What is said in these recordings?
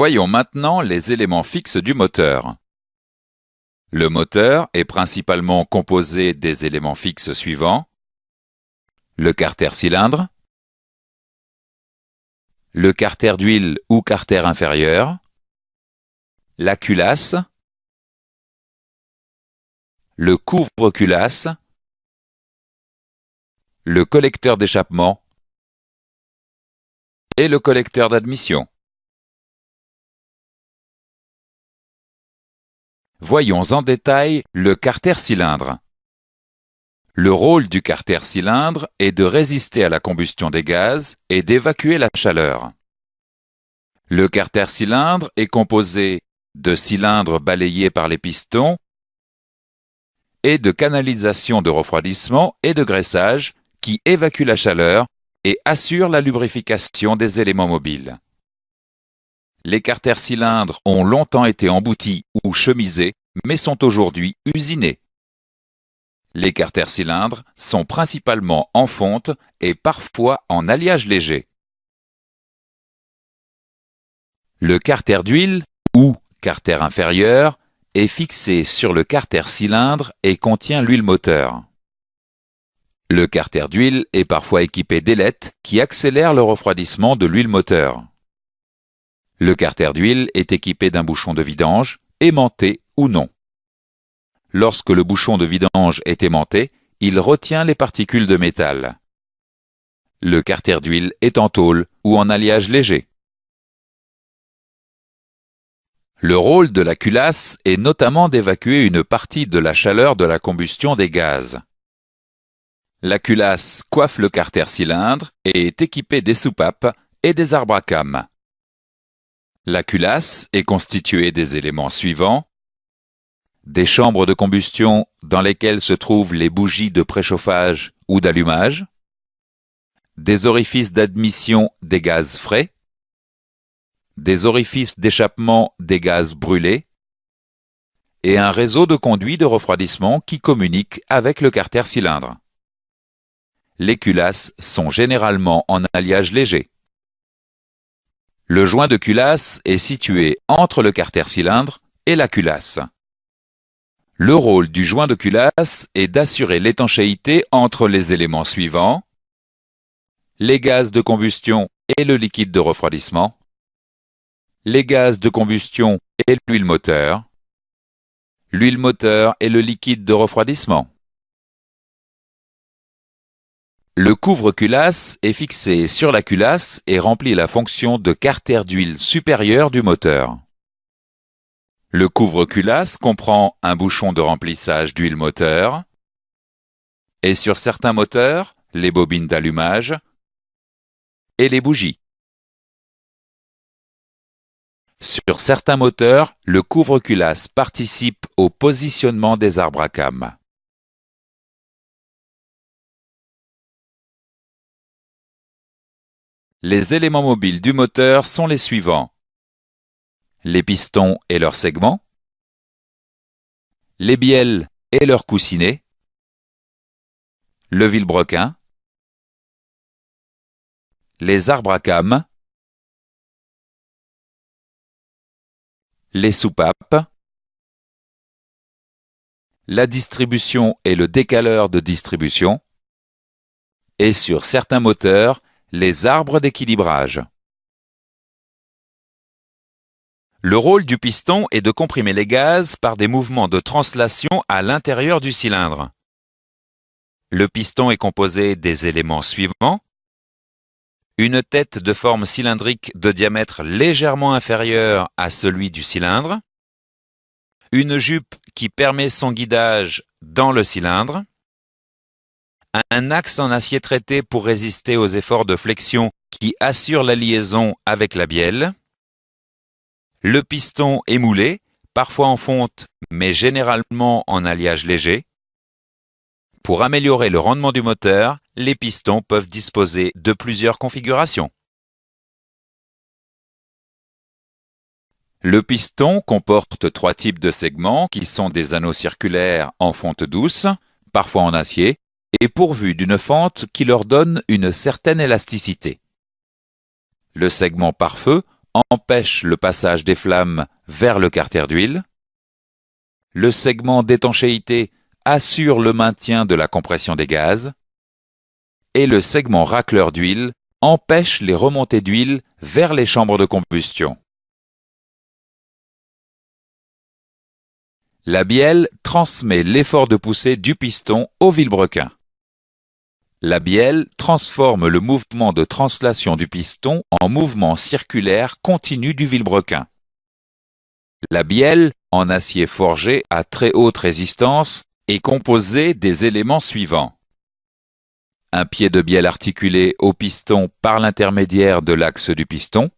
Voyons maintenant les éléments fixes du moteur. Le moteur est principalement composé des éléments fixes suivants: le carter cylindre, le carter d'huile ou carter inférieur, la culasse, le couvre-culasse, le collecteur d'échappement et le collecteur d'admission. Voyons en détail le carter cylindre. Le rôle du carter cylindre est de résister à la combustion des gaz et d'évacuer la chaleur. Le carter cylindre est composé de cylindres balayés par les pistons et de canalisations de refroidissement et de graissage qui évacuent la chaleur et assurent la lubrification des éléments mobiles. Les carters cylindres ont longtemps été emboutis ou chemisés, mais sont aujourd'hui usinés. Les carters cylindres sont principalement en fonte et parfois en alliage léger. Le carter d'huile, ou carter inférieur, est fixé sur le carter cylindre et contient l'huile moteur. Le carter d'huile est parfois équipé d'ailettes qui accélèrent le refroidissement de l'huile moteur. Le carter d'huile est équipé d'un bouchon de vidange, aimanté ou non. Lorsque le bouchon de vidange est aimanté, il retient les particules de métal. Le carter d'huile est en tôle ou en alliage léger. Le rôle de la culasse est notamment d'évacuer une partie de la chaleur de la combustion des gaz. La culasse coiffe le carter cylindre et est équipée des soupapes et des arbres à cames. La culasse est constituée des éléments suivants: des chambres de combustion dans lesquelles se trouvent les bougies de préchauffage ou d'allumage, des orifices d'admission des gaz frais, des orifices d'échappement des gaz brûlés, et un réseau de conduits de refroidissement qui communique avec le carter cylindre. Les culasses sont généralement en alliage léger. Le joint de culasse est situé entre le carter cylindre et la culasse. Le rôle du joint de culasse est d'assurer l'étanchéité entre les éléments suivants: les gaz de combustion et le liquide de refroidissement, les gaz de combustion et l'huile moteur et le liquide de refroidissement. Le couvre-culasse est fixé sur la culasse et remplit la fonction de carter d'huile supérieur du moteur. Le couvre-culasse comprend un bouchon de remplissage d'huile moteur et sur certains moteurs, les bobines d'allumage et les bougies. Sur certains moteurs, le couvre-culasse participe au positionnement des arbres à cames. Les éléments mobiles du moteur sont les suivants: les pistons et leurs segments, les bielles et leurs coussinets, le vilebrequin, les arbres à cames, les soupapes, la distribution et le décaleur de distribution, et sur certains moteurs, les arbres d'équilibrage. Le rôle du piston est de comprimer les gaz par des mouvements de translation à l'intérieur du cylindre. Le piston est composé des éléments suivants: une tête de forme cylindrique de diamètre légèrement inférieur à celui du cylindre, une jupe qui permet son guidage dans le cylindre, un axe en acier traité pour résister aux efforts de flexion qui assurent la liaison avec la bielle, le piston émoulé, parfois en fonte mais généralement en alliage léger. Pour améliorer le rendement du moteur, les pistons peuvent disposer de plusieurs configurations. Le piston comporte 3 types de segments qui sont des anneaux circulaires en fonte douce, parfois en acier, et pourvus d'une fente qui leur donne une certaine élasticité. Le segment pare-feu empêche le passage des flammes vers le carter d'huile. Le segment d'étanchéité assure le maintien de la compression des gaz. Et le segment racleur d'huile empêche les remontées d'huile vers les chambres de combustion. La bielle transmet l'effort de poussée du piston au vilebrequin. La bielle transforme le mouvement de translation du piston en mouvement circulaire continu du vilebrequin. La bielle, en acier forgé à très haute résistance, est composée des éléments suivants. Un pied de bielle articulé au piston par l'intermédiaire de l'axe du piston,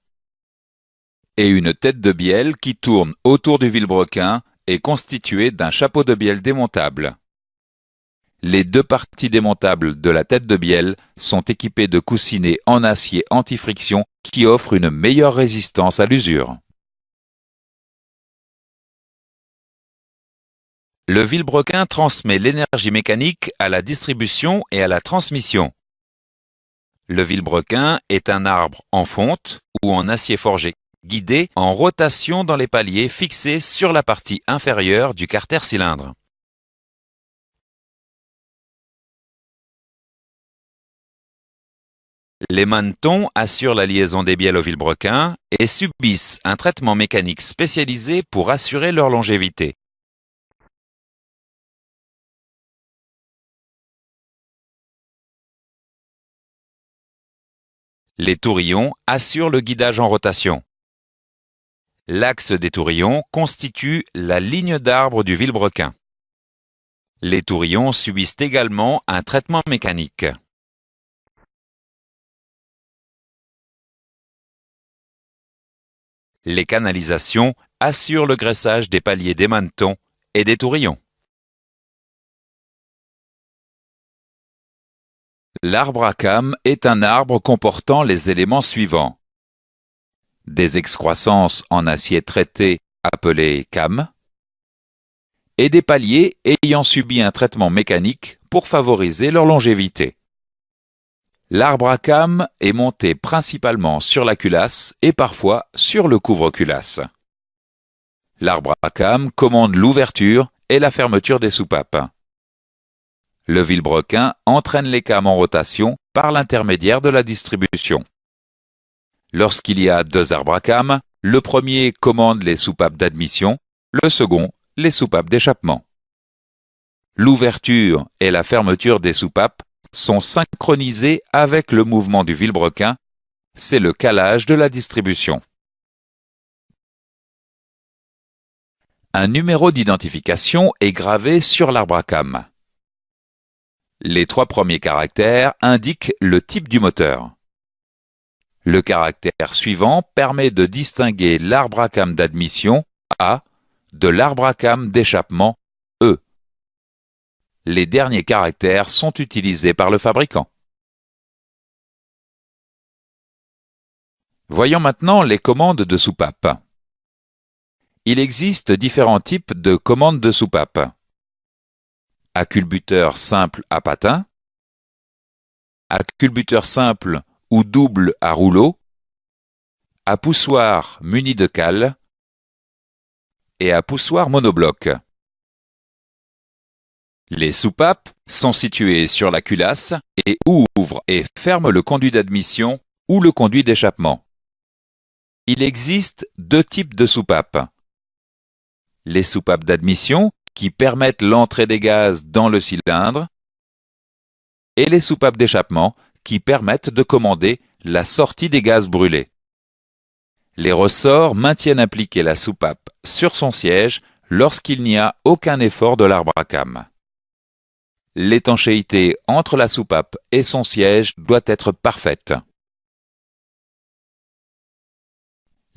et une tête de bielle qui tourne autour du vilebrequin est constituée d'un chapeau de bielle démontable. Les deux parties démontables de la tête de bielle sont équipées de coussinets en acier anti-friction qui offrent une meilleure résistance à l'usure. Le vilebrequin transmet l'énergie mécanique à la distribution et à la transmission. Le vilebrequin est un arbre en fonte ou en acier forgé, guidé en rotation dans les paliers fixés sur la partie inférieure du carter cylindre. Les manetons assurent la liaison des bielles au vilebrequin et subissent un traitement mécanique spécialisé pour assurer leur longévité. Les tourillons assurent le guidage en rotation. L'axe des tourillons constitue la ligne d'arbre du vilebrequin. Les tourillons subissent également un traitement mécanique. Les canalisations assurent le graissage des paliers des manetons et des tourillons. L'arbre à cames est un arbre comportant les éléments suivants. Des excroissances en acier traité appelées cames et des paliers ayant subi un traitement mécanique pour favoriser leur longévité. L'arbre à cames est monté principalement sur la culasse et parfois sur le couvre-culasse. L'arbre à cames commande l'ouverture et la fermeture des soupapes. Le vilebrequin entraîne les cames en rotation par l'intermédiaire de la distribution. Lorsqu'il y a deux arbres à cames, le premier commande les soupapes d'admission, le second les soupapes d'échappement. L'ouverture et la fermeture des soupapes sont synchronisées avec le mouvement du vilebrequin, c'est le calage de la distribution. Un numéro d'identification est gravé sur l'arbre à cames. Les trois premiers caractères indiquent le type du moteur. Le caractère suivant permet de distinguer l'arbre à cames d'admission A de l'arbre à cames d'échappement E. Les derniers caractères sont utilisés par le fabricant. Voyons maintenant les commandes de soupape. Il existe différents types de commandes de soupape. À culbuteur simple à patins, à culbuteur simple ou double à rouleau, à poussoir muni de cale et à poussoir monobloc. Les soupapes sont situées sur la culasse et ouvrent et ferment le conduit d'admission ou le conduit d'échappement. Il existe deux types de soupapes. Les soupapes d'admission qui permettent l'entrée des gaz dans le cylindre et les soupapes d'échappement qui permettent de commander la sortie des gaz brûlés. Les ressorts maintiennent appliquée la soupape sur son siège lorsqu'il n'y a aucun effort de l'arbre à cames. L'étanchéité entre la soupape et son siège doit être parfaite.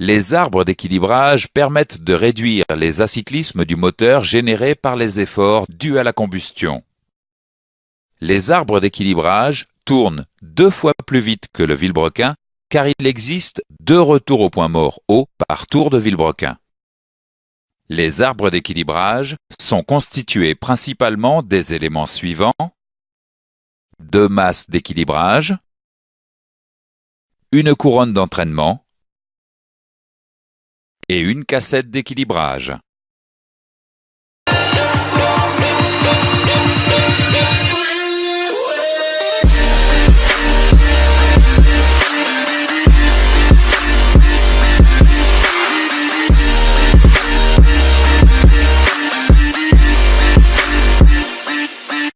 Les arbres d'équilibrage permettent de réduire les acyclismes du moteur générés par les efforts dus à la combustion. Les arbres d'équilibrage tournent 2 fois plus vite que le vilebrequin car il existe 2 retours au point mort haut par tour de vilebrequin. Les arbres d'équilibrage sont constitués principalement des éléments suivants: 2 masses d'équilibrage, une couronne d'entraînement, et une cassette d'équilibrage.